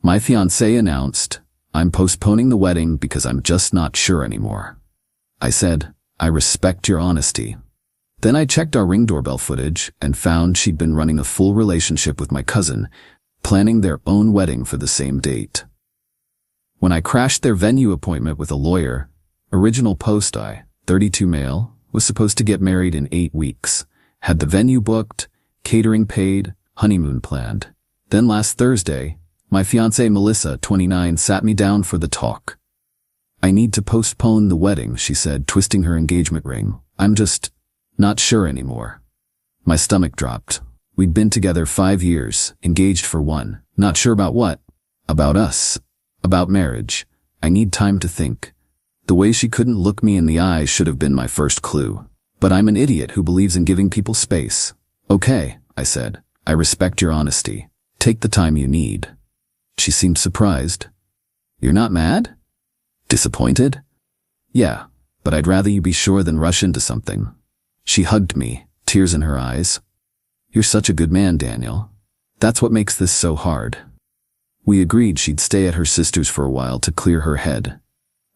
My fiancé announced, "I'm postponing the wedding because I'm just not sure anymore." I said, "I respect your honesty." Then I checked our Ring doorbell footage and found she'd been running a full relationship with my cousin, planning their own wedding for the same date. When I crashed their venue appointment with a lawyer, original post I, 32 male, was supposed to get married in 8 weeks, had the venue booked, catering paid, honeymoon planned. Then last Thursday, my fiancée Melissa, 29, sat me down for the talk. "I need to postpone the wedding," she said, twisting her engagement ring. "I'm just not sure anymore." My stomach dropped. We'd been together 5 years, engaged for 1. Not sure about what? About us. About marriage. I need time to think. The way she couldn't look me in the eye should have been my first clue. But I'm an idiot who believes in giving people space. "Okay," I said. "I respect your honesty. Take the time you need." She seemed surprised. "You're not mad? Disappointed?" "Yeah, but I'd rather you be sure than rush into something." She hugged me, tears in her eyes. "You're such a good man, Daniel. That's what makes this so hard." We agreed she'd stay at her sister's for a while to clear her head.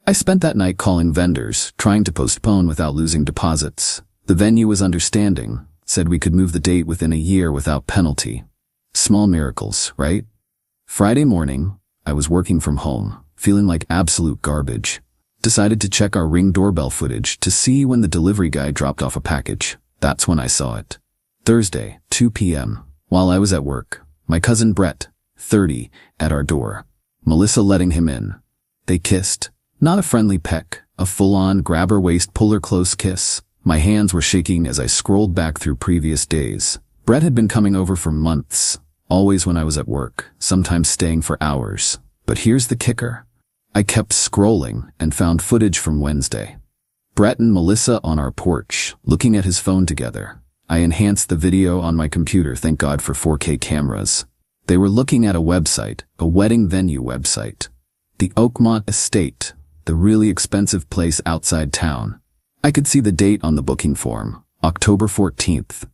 I spent that night calling vendors, trying to postpone without losing deposits. The venue was understanding, said we could move the date within a year without penalty. Small miracles, right? Friday morning, I was working from home, feeling like absolute garbage. Decided to check our Ring doorbell footage to see when the delivery guy dropped off a package. That's when I saw it. Thursday, 2 p.m. While I was at work, my cousin Brett, 30, at our door. Melissa letting him in. They kissed. Not a friendly peck, a full-on grab-her-waist-pull-her-close kiss. My hands were shaking as I scrolled back through previous days. Brett had been coming over for months, always when I was at work, sometimes staying for hours. But here's the kicker. I kept scrolling and found footage from Wednesday. Brett and Melissa on our porch, looking at his phone together. I enhanced the video on my computer, thank God for 4K cameras. They were looking at a website, a wedding venue website. The Oakmont Estate, the really expensive place outside town. I could see the date on the booking form, October 14th.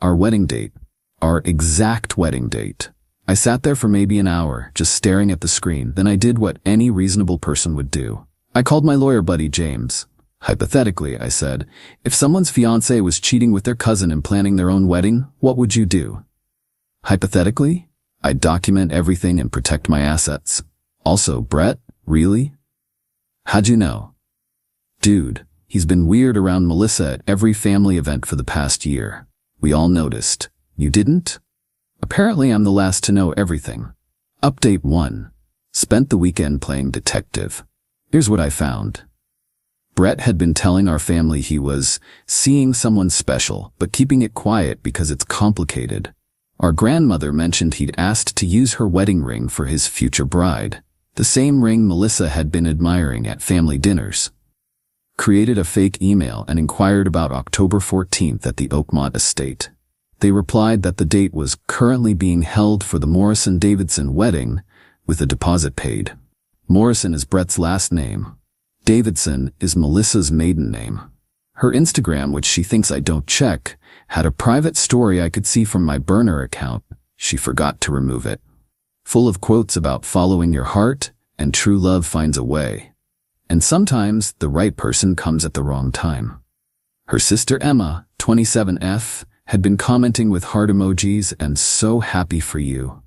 Our wedding date. Our exact wedding date. I sat there for maybe an hour, just staring at the screen. Then I did what any reasonable person would do. I called my lawyer buddy James. Hypothetically, I said, if someone's fiancé was cheating with their cousin and planning their own wedding, what would you do? Hypothetically, I'd document everything and protect my assets. Also, Brett, really? How'd you know? Dude, he's been weird around Melissa at every family event for the past year. We all noticed. You didn't? Apparently I'm the last to know everything. Update 1. Spent the weekend playing detective. Here's what I found. Brett had been telling our family he was seeing someone special, but keeping it quiet because it's complicated. Our grandmother mentioned he'd asked to use her wedding ring for his future bride, the same ring Melissa had been admiring at family dinners. Created a fake email and inquired about October 14th at the Oakmont Estate. They replied that the date was currently being held for the Morrison-Davidson wedding, with a deposit paid. Morrison is Brett's last name. Davidson is Melissa's maiden name. Her Instagram, which she thinks I don't check, had a private story I could see from my burner account. She forgot to remove it. Full of quotes about following your heart and true love finds a way. And sometimes the right person comes at the wrong time. Her sister Emma, 27F, had been commenting with heart emojis and so happy for you.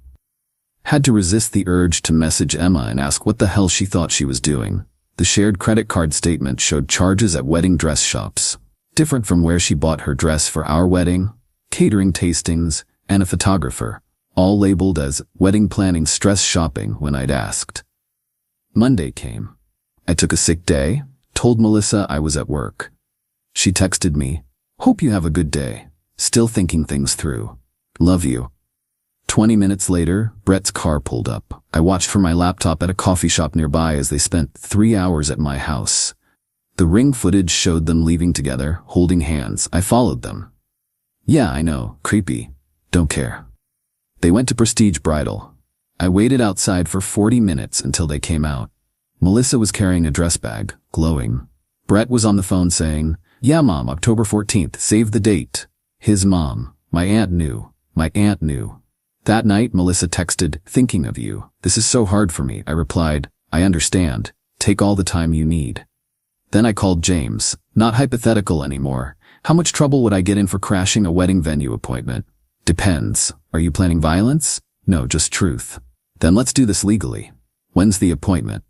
Had to resist the urge to message Emma and ask what the hell she thought she was doing. The shared credit card statement showed charges at wedding dress shops, different from where she bought her dress for our wedding, catering tastings, and a photographer, all labeled as wedding planning stress shopping when I'd asked. Monday came. I took a sick day, told Melissa I was at work. She texted me, "Hope you have a good day. Still thinking things through. Love you." 20 minutes later, Brett's car pulled up. I watched from my laptop at a coffee shop nearby as they spent 3 hours at my house. The ring footage showed them leaving together, holding hands. I followed them. Yeah, I know, creepy. Don't care. They went to Prestige Bridal. I waited outside for 40 minutes until they came out. Melissa was carrying a dress bag, glowing. Brett was on the phone saying, "Yeah, Mom, October 14th, save the date." His mom, my aunt knew. That night, Melissa texted, "Thinking of you. This is so hard for me." I replied, "I understand. Take all the time you need." Then I called James. Not hypothetical anymore. How much trouble would I get in for crashing a wedding venue appointment? Depends. Are you planning violence? No, just truth. Then let's do this legally. When's the appointment?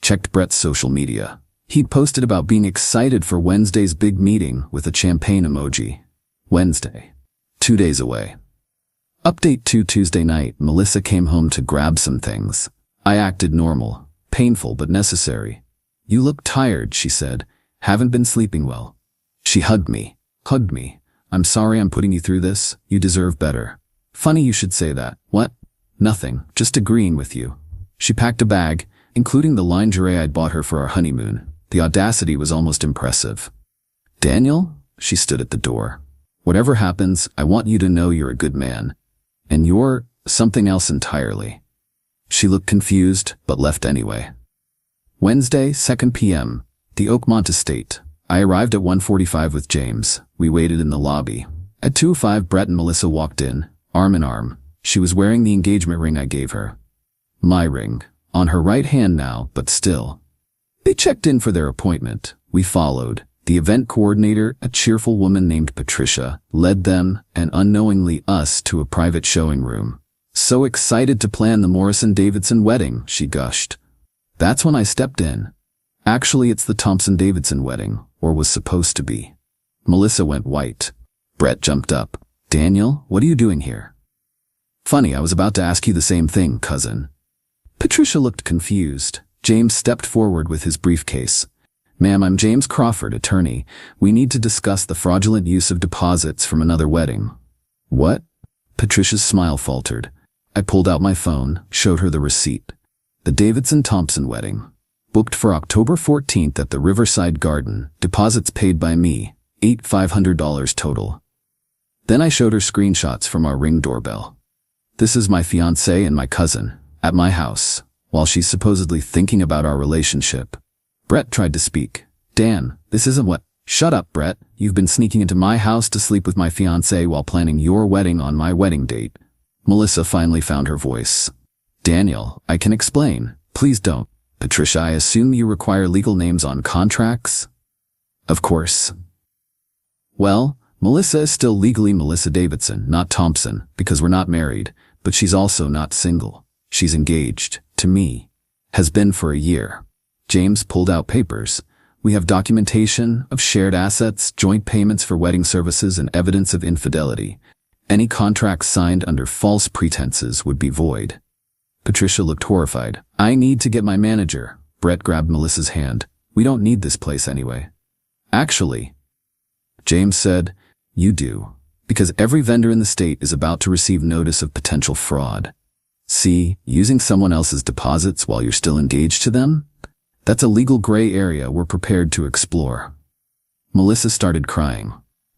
Checked Brett's social media. He'd posted about being excited for Wednesday's big meeting with a champagne emoji. Wednesday. 2 days away. Update 2 Tuesday night, Melissa came home to grab some things. I acted normal. Painful but necessary. "You look tired," she said. "Haven't been sleeping well." She hugged me. "I'm sorry I'm putting you through this. You deserve better." "Funny you should say that." "What?" "Nothing, just agreeing with you." She packed a bag, including the lingerie I'd bought her for our honeymoon. The audacity was almost impressive. "Daniel?" She stood at the door. "Whatever happens, I want you to know you're a good man. And you're something else entirely." She looked confused, but left anyway. Wednesday, 2 p.m. The Oakmont Estate. I arrived at 1:45 with James. We waited in the lobby. At 2:05, Brett and Melissa walked in, arm in arm. She was wearing the engagement ring I gave her. My ring. On her right hand now, but still. They checked in for their appointment. We followed. The event coordinator, a cheerful woman named Patricia, led them, and unknowingly us, to a private showing room. "So excited to plan the Morrison-Davidson wedding," she gushed. That's when I stepped in. Actually, it's the Thompson-Davidson wedding, or was supposed to be. Melissa went white. Brett jumped up. "Daniel, what are you doing here?" "Funny, I was about to ask you the same thing, cousin." Patricia looked confused. James stepped forward with his briefcase. "Ma'am, I'm James Crawford, attorney. We need to discuss the fraudulent use of deposits from another wedding." "What?" Patricia's smile faltered. I pulled out my phone, showed her the receipt. The Davidson-Thompson wedding. Booked for October 14th at the Riverside Garden. Deposits paid by me. $500 total. Then I showed her screenshots from our Ring doorbell. "This is my fiancé and my cousin, at my house, while she's supposedly thinking about our relationship." Brett tried to speak. "Dan, this isn't what—" "Shut up, Brett. You've been sneaking into my house to sleep with my fiancé while planning your wedding on my wedding date." Melissa finally found her voice. "Daniel, I can explain. Please don't." "Patricia, I assume you require legal names on contracts?" "Of course." "Well, Melissa is still legally Melissa Davidson, not Thompson, because we're not married, but she's also not single. She's engaged, to me. Has been for a year." James pulled out papers. "We have documentation of shared assets, joint payments for wedding services, and evidence of infidelity. Any contracts signed under false pretenses would be void." Patricia looked horrified. "I need to get my manager." Brett grabbed Melissa's hand. "We don't need this place anyway." "Actually," James said, "you do. Because every vendor in the state is about to receive notice of potential fraud. See, using someone else's deposits while you're still engaged to them? That's a legal gray area we're prepared to explore." Melissa started crying.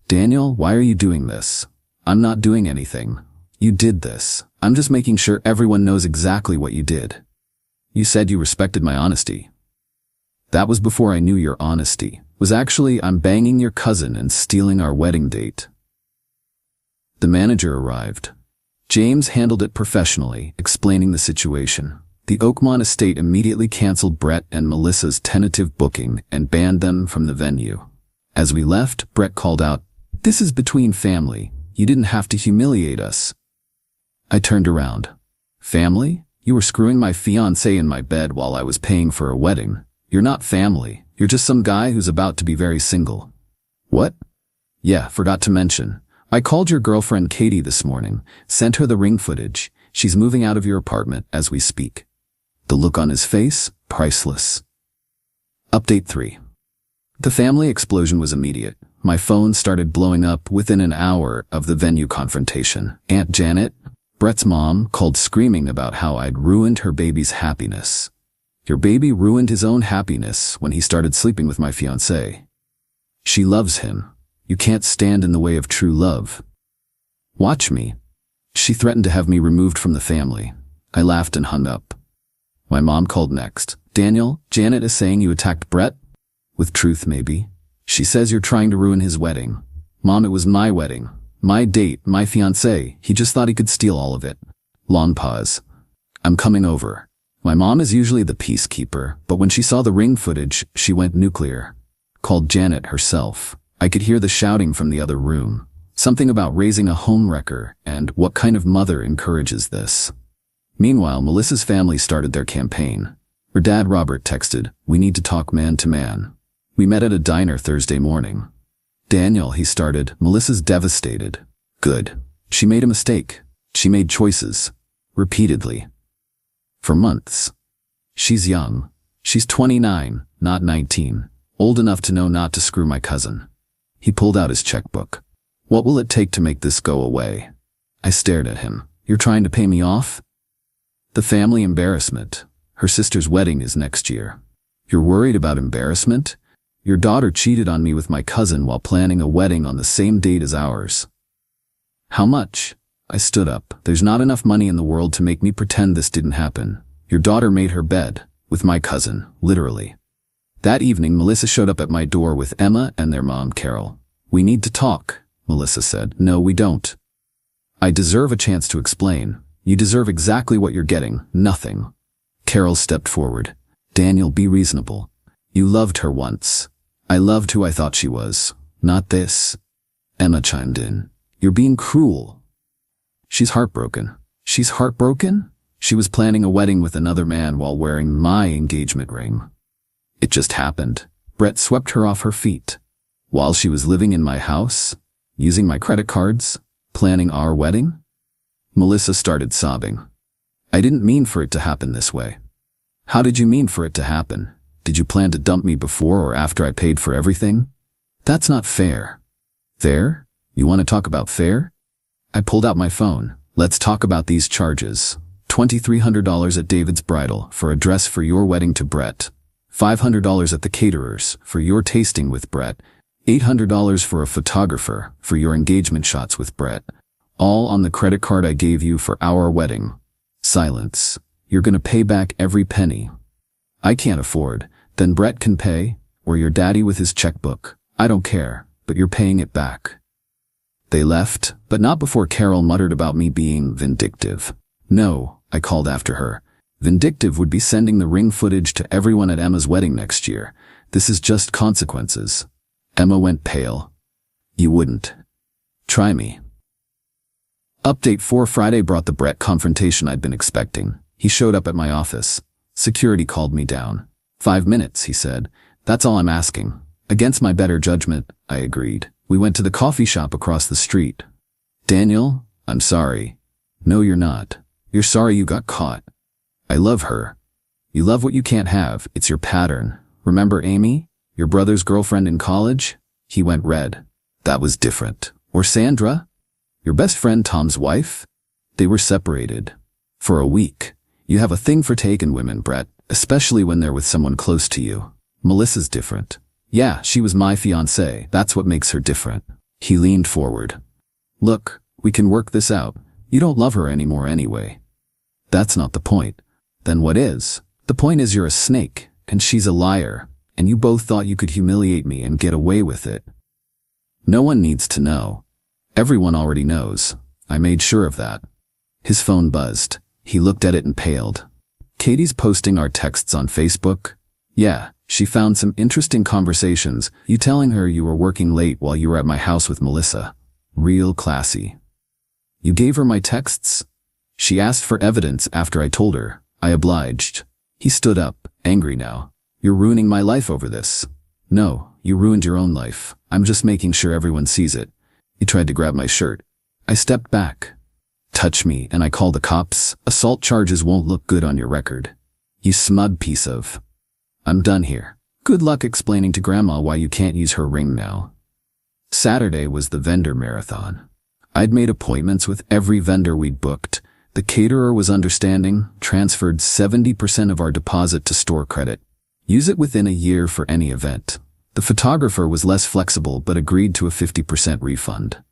"Daniel, why are you doing this?" "I'm not doing anything. You did this. I'm just making sure everyone knows exactly what you did. You said you respected my honesty." "That was before I knew your honesty. Was actually I'm banging your cousin and stealing our wedding date." The manager arrived. James handled it professionally, explaining the situation. The Oakmont estate immediately canceled Brett and Melissa's tentative booking and banned them from the venue. As we left, Brett called out, "This is between family. You didn't have to humiliate us." I turned around. "Family? You were screwing my fiancé in my bed while I was paying for a wedding. You're not family. You're just some guy who's about to be very single." "What?" "Yeah, forgot to mention. I called your girlfriend Katie this morning, sent her the ring footage. She's moving out of your apartment as we speak." The look on his face, priceless. Update 3. The family explosion was immediate. My phone started blowing up within an hour of the venue confrontation. Aunt Janet, Brett's mom, called screaming about how I'd ruined her baby's happiness. "Your baby ruined his own happiness when he started sleeping with my fiancé. She loves him. You can't stand in the way of true love. Watch me." She threatened to have me removed from the family. I laughed and hung up. My mom called next. "Daniel, Janet is saying you attacked Brett?" "With truth, maybe. She says you're trying to ruin his wedding." "Mom, it was my wedding. My date, my fiancé, he just thought he could steal all of it. Long pause. I'm coming over. My mom is usually the peacekeeper, but when she saw the ring footage, she went nuclear. Called Janet herself. I could hear the shouting from the other room. Something about raising a homewrecker and what kind of mother encourages this. Meanwhile, Melissa's family started their campaign. Her dad, Robert, texted, "We need to talk man to man." We met at a diner Thursday morning. "Daniel," he started, "Melissa's devastated." Good. She made a mistake. She made choices. Repeatedly. For months. She's young. She's 29, not 19. Old enough to know not to screw my cousin. He pulled out his checkbook. "What will it take to make this go away?" I stared at him. "You're trying to pay me off?" "The family embarrassment. Her sister's wedding is next year." "You're worried about embarrassment? Your daughter cheated on me with my cousin while planning a wedding on the same date as ours." "How much?" I stood up. "There's not enough money in the world to make me pretend this didn't happen. Your daughter made her bed. With my cousin. Literally." That evening, Melissa showed up at my door with Emma and their mom, Carol. "We need to talk," Melissa said. "No, we don't." "I deserve a chance to explain." "You deserve exactly what you're getting. Nothing." Carol stepped forward. "Daniel, be reasonable. You loved her once." "I loved who I thought she was. Not this." Emma chimed in. "You're being cruel." "She's heartbroken." "She's heartbroken?" "She was planning a wedding with another man while wearing my engagement ring. It just happened." Brett swept her off her feet. "While she was living in my house? Using my credit cards? Planning our wedding?" Melissa started sobbing. "I didn't mean for it to happen this way." "How did you mean for it to happen? Did you plan to dump me before or after I paid for everything?" "That's not fair." "Fair? You want to talk about fair?" I pulled out my phone. "Let's talk about these charges. $2,300 at David's Bridal for a dress for your wedding to Brett. $500 at the caterers for your tasting with Brett. $800 for a photographer for your engagement shots with Brett. All on the credit card I gave you for our wedding." Silence. "You're gonna pay back every penny." "I can't afford." "Then Brett can pay, or your daddy with his checkbook. I don't care, but you're paying it back." They left, but not before Carol muttered about me being vindictive. "No," I called after her. "Vindictive would be sending the ring footage to everyone at Emma's wedding next year. This is just consequences." Emma went pale. "You wouldn't." "Try me." Update 4 Friday brought the Brett confrontation I'd been expecting. He showed up at my office. Security called me down. 5 minutes, he said. "That's all I'm asking." Against my better judgment, I agreed. We went to the coffee shop across the street. "Daniel, I'm sorry." "No, you're not. You're sorry you got caught." "I love her." "You love what you can't have. It's your pattern. Remember Amy, your brother's girlfriend in college?" He went red. "That was different." "Or Sandra? Your best friend Tom's wife?" "They were separated. For a week." "You have a thing for taking women, Brett, especially when they're with someone close to you." "Melissa's different." "Yeah, she was my fiancée. That's what makes her different." He leaned forward. "Look, we can work this out. You don't love her anymore anyway." "That's not the point." "Then what is?" "The point is you're a snake, and she's a liar, and you both thought you could humiliate me and get away with it." "No one needs to know. Everyone already knows. I made sure of that." His phone buzzed. He looked at it and paled. "Katie's posting our texts on Facebook?" "Yeah, she found some interesting conversations. You telling her you were working late while you were at my house with Melissa. Real classy." "You gave her my texts?" "She asked for evidence after I told her. I obliged." He stood up, angry now. "You're ruining my life over this." "No, you ruined your own life. I'm just making sure everyone sees it." He tried to grab my shirt. I stepped back. "Touch me and I call the cops. Assault charges won't look good on your record. You smug piece of..." "I'm done here. Good luck explaining to Grandma why you can't use her ring now." Saturday was the vendor marathon. I'd made appointments with every vendor we'd booked. The caterer was understanding, transferred 70% of our deposit to store credit. Use it within a year for any event. The photographer was less flexible but agreed to a 50% refund.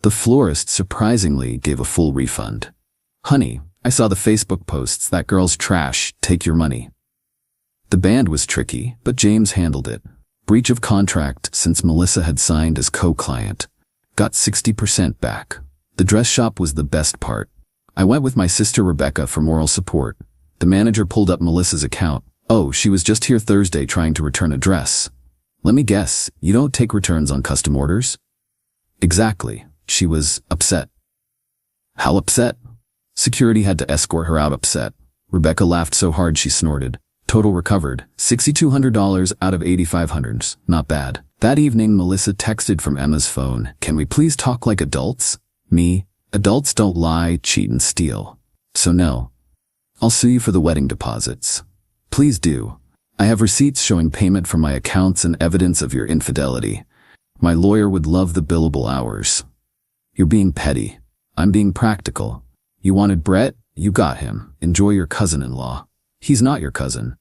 The florist surprisingly gave a full refund. "Honey, I saw the Facebook posts. That girl's trash. Take your money." The band was tricky, but James handled it. Breach of contract since Melissa had signed as co-client. Got 60% back. The dress shop was the best part. I went with my sister Rebecca for moral support. The manager pulled up Melissa's account. Oh, she was just here Thursday trying to return a dress. Let me guess, you don't take returns on custom orders? Exactly. She was upset. How upset? Security had to escort her out upset. Rebecca laughed so hard she snorted. Total recovered, $6,200 out of $8,500. Not bad. That evening, Melissa texted from Emma's phone. Can we please talk like adults? Me? Adults don't lie, cheat, and steal. So no. I'll sue you for the wedding deposits. Please do. I have receipts showing payment from my accounts and evidence of your infidelity. My lawyer would love the billable hours. You're being petty. I'm being practical. You wanted Brett? You got him. Enjoy your cousin-in-law. He's not your cousin.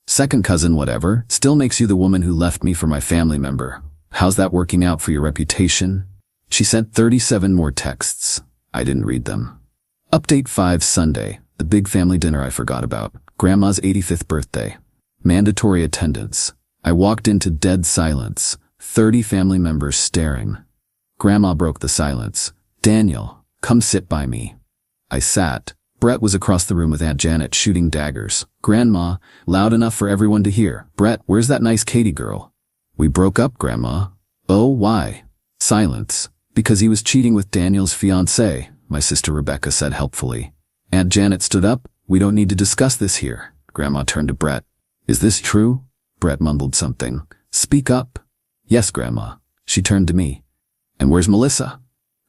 Second cousin whatever, still makes you the woman who left me for my family member. How's that working out for your reputation? She sent 37 more texts. I didn't read them. Update 5 Sunday, the big family dinner I forgot about. Grandma's 85th birthday. Mandatory attendance. I walked into dead silence. 30 family members staring. Grandma broke the silence. Daniel, come sit by me. I sat. Brett was across the room with Aunt Janet shooting daggers. Grandma, loud enough for everyone to hear. Brett, where's that nice Katie girl? We broke up, Grandma. Oh, why? Silence. Because he was cheating with Daniel's fiancée, my sister Rebecca said helpfully. Aunt Janet stood up. We don't need to discuss this here. Grandma turned to Brett. Is this true? Brett mumbled something. Speak up. Yes, Grandma. She turned to me. And where's Melissa?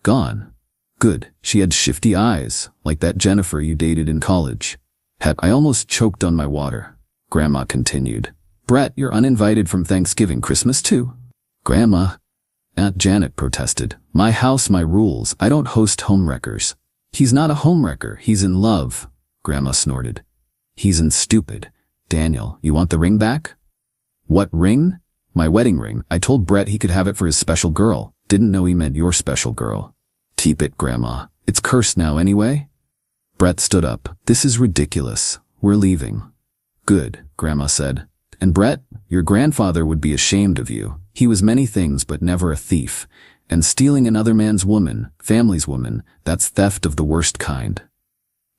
Gone. Good. She had shifty eyes, like that Jennifer you dated in college. I almost choked on my water. Grandma continued. Brett, you're uninvited from Thanksgiving, Christmas too. Grandma. Aunt Janet protested. My house, my rules. I don't host homewreckers. He's not a homewrecker. He's in love. Grandma snorted. He's in stupid. Daniel, you want the ring back? What ring? My wedding ring. I told Brett he could have it for his special girl. Didn't know he meant your special girl. Keep it, Grandma. It's cursed now anyway. Brett stood up. This is ridiculous. We're leaving. Good, Grandma said. And Brett, your grandfather would be ashamed of you. He was many things but never a thief. And stealing another man's woman, family's woman, that's theft of the worst kind.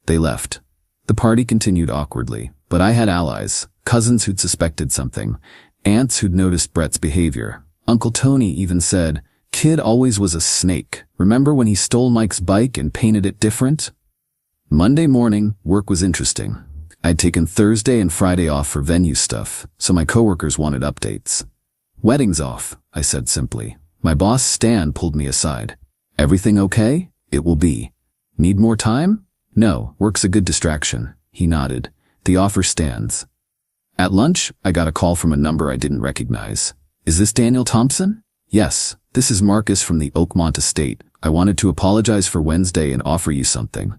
They left. The party continued awkwardly, but I had allies, cousins who'd suspected something, aunts who'd noticed Brett's behavior. Uncle Tony even said, Kid always was a snake. Remember when he stole Mike's bike and painted it different? Monday morning, work was interesting. I'd taken Thursday and Friday off for venue stuff, so my coworkers wanted updates. Wedding's off, I said simply. My boss Stan pulled me aside. Everything okay? It will be. Need more time? No, work's a good distraction. He nodded. The offer stands. At lunch, I got a call from a number I didn't recognize. Is this Daniel Thompson? Yes, this is Marcus from the Oakmont estate. I wanted to apologize for Wednesday and offer you something.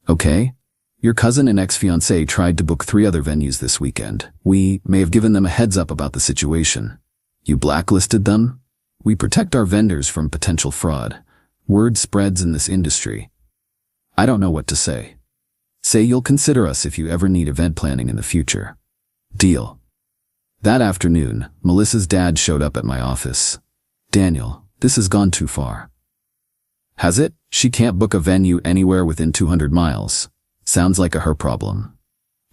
Okay? Your cousin and ex-fiancé tried to book 3 other venues this weekend. We may have given them a heads up about the situation. You blacklisted them? We protect our vendors from potential fraud. Word spreads in this industry. I don't know what to say. Say you'll consider us if you ever need event planning in the future. Deal. That afternoon, Melissa's dad showed up at my office. Daniel, this has gone too far. Has it? She can't book a venue anywhere within 200 miles. Sounds like a her problem.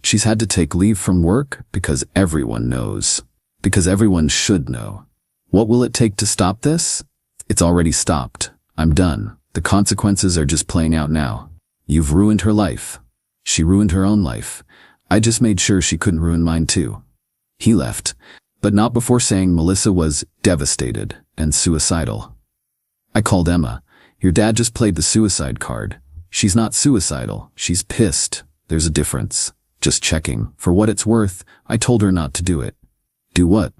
She's had to take leave from work because everyone knows. Because everyone should know. What will it take to stop this? It's already stopped. I'm done. The consequences are just playing out now. You've ruined her life. She ruined her own life. I just made sure she couldn't ruin mine too. He left, but not before saying Melissa was devastated and suicidal. I called Emma. Your dad just played the suicide card. She's not suicidal. She's pissed. There's a difference. Just checking. For what it's worth, I told her not to do it. Do what?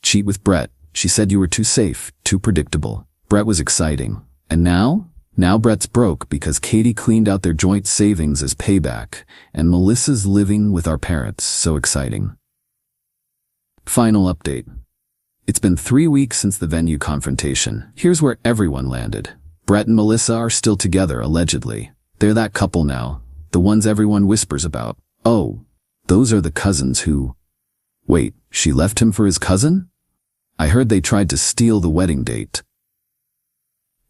Cheat with Brett. She said you were too safe, too predictable. Brett was exciting. And now? Now Brett's broke because Katie cleaned out their joint savings as payback, and Melissa's living with our parents. So exciting. Final update. It's been 3 weeks since the venue confrontation. Here's where everyone landed. Brett and Melissa are still together, allegedly. They're that couple now. The ones everyone whispers about. Oh, those are the cousins who... Wait, she left him for his cousin? I heard they tried to steal the wedding date.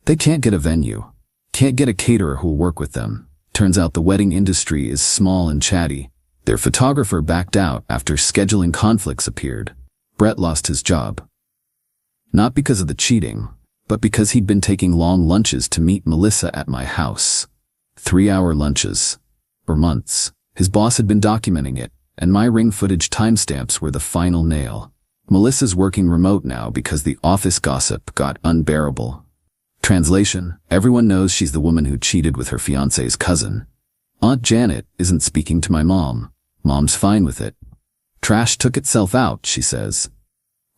They can't get a venue. Can't get a caterer who'll work with them. Turns out the wedding industry is small and chatty. Their photographer backed out after scheduling conflicts appeared. Brett lost his job. Not because of the cheating, but because he'd been taking long lunches to meet Melissa at my house. 3-hour lunches. For months. His boss had been documenting it, and my ring footage timestamps were the final nail. Melissa's working remote now because the office gossip got unbearable. Translation: everyone knows she's the woman who cheated with her fiancé's cousin. Aunt Janet isn't speaking to my mom. Mom's fine with it. Trash took itself out, she says.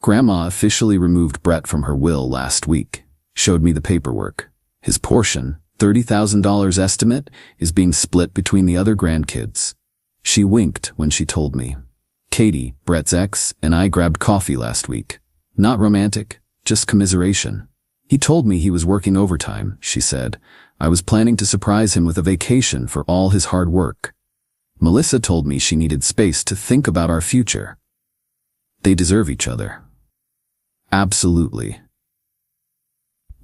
Grandma officially removed Brett from her will last week. Showed me the paperwork. His portion, $30,000 estimate, is being split between the other grandkids. She winked when she told me. Katie, Brett's ex, and I grabbed coffee last week. Not romantic, just commiseration. He told me he was working overtime, she said. I was planning to surprise him with a vacation for all his hard work. Melissa told me she needed space to think about our future. They deserve each other. Absolutely.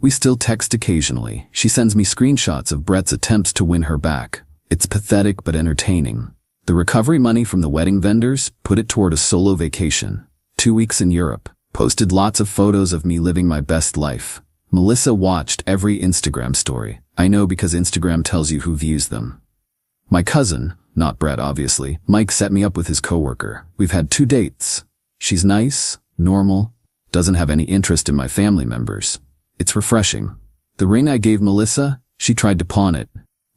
We still text occasionally. She sends me screenshots of Brett's attempts to win her back. It's pathetic but entertaining. The recovery money from the wedding vendors put it toward a solo vacation. 2 weeks in Europe. Posted lots of photos of me living my best life. Melissa watched every Instagram story. I know because Instagram tells you who views them. My cousin, not Brett obviously, Mike set me up with his coworker. We've had 2 dates. She's nice, normal, doesn't have any interest in my family members. It's refreshing. The ring I gave Melissa, she tried to pawn it.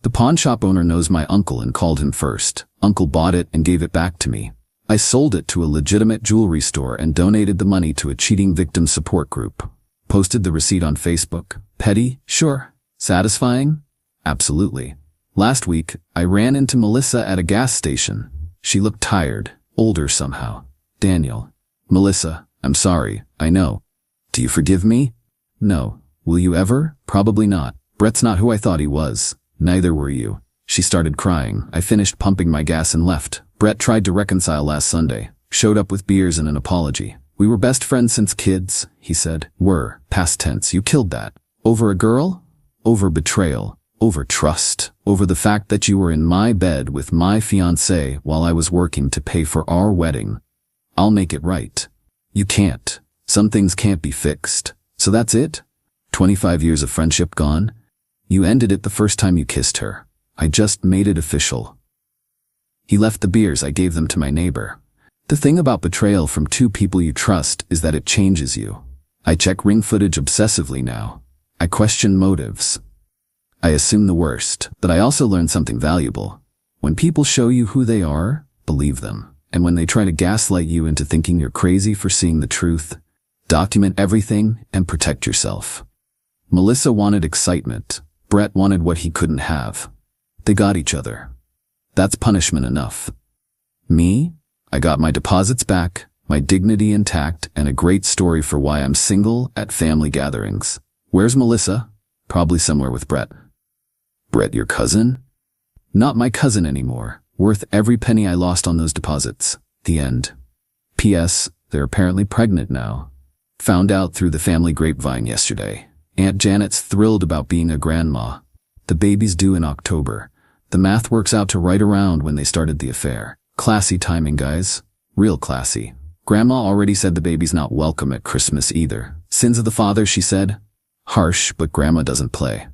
The pawn shop owner knows my uncle and called him first. Uncle bought it and gave it back to me. I sold it to a legitimate jewelry store and donated the money to a cheating victim support group. Posted the receipt on Facebook. Petty? Sure. Satisfying? Absolutely. Last week, I ran into Melissa at a gas station. She looked tired, older somehow. Daniel. Melissa, I'm sorry, I know. Do you forgive me? No. Will you ever? Probably not. Brett's not who I thought he was. Neither were you. She started crying. I finished pumping my gas and left. Brett tried to reconcile last Sunday. Showed up with beers and an apology. We were best friends since kids, he said. Were. Past tense. You killed that. Over a girl? Over betrayal. Over trust. Over the fact that you were in my bed with my fiancé while I was working to pay for our wedding. I'll make it right. You can't. Some things can't be fixed. So that's it? 25 years of friendship gone? You ended it the first time you kissed her. I just made it official. He left the beers. I gave them to my neighbor. The thing about betrayal from 2 people you trust is that it changes you. I check ring footage obsessively now. I question motives. I assume the worst, but I also learn something valuable. When people show you who they are, believe them. And when they try to gaslight you into thinking you're crazy for seeing the truth, document everything and protect yourself. Melissa wanted excitement. Brett wanted what he couldn't have. They got each other. That's punishment enough. Me? I got my deposits back, my dignity intact, and a great story for why I'm single at family gatherings. Where's Melissa? Probably somewhere with Brett. Brett, your cousin? Not my cousin anymore. Worth every penny I lost on those deposits. The end. P.S. They're apparently pregnant now. Found out through the family grapevine yesterday. Aunt Janet's thrilled about being a grandma. The baby's due in October. The math works out to right around when they started the affair. Classy timing, guys. Real classy. Grandma already said the baby's not welcome at Christmas either. Sins of the father, she said. Harsh, but Grandma doesn't play.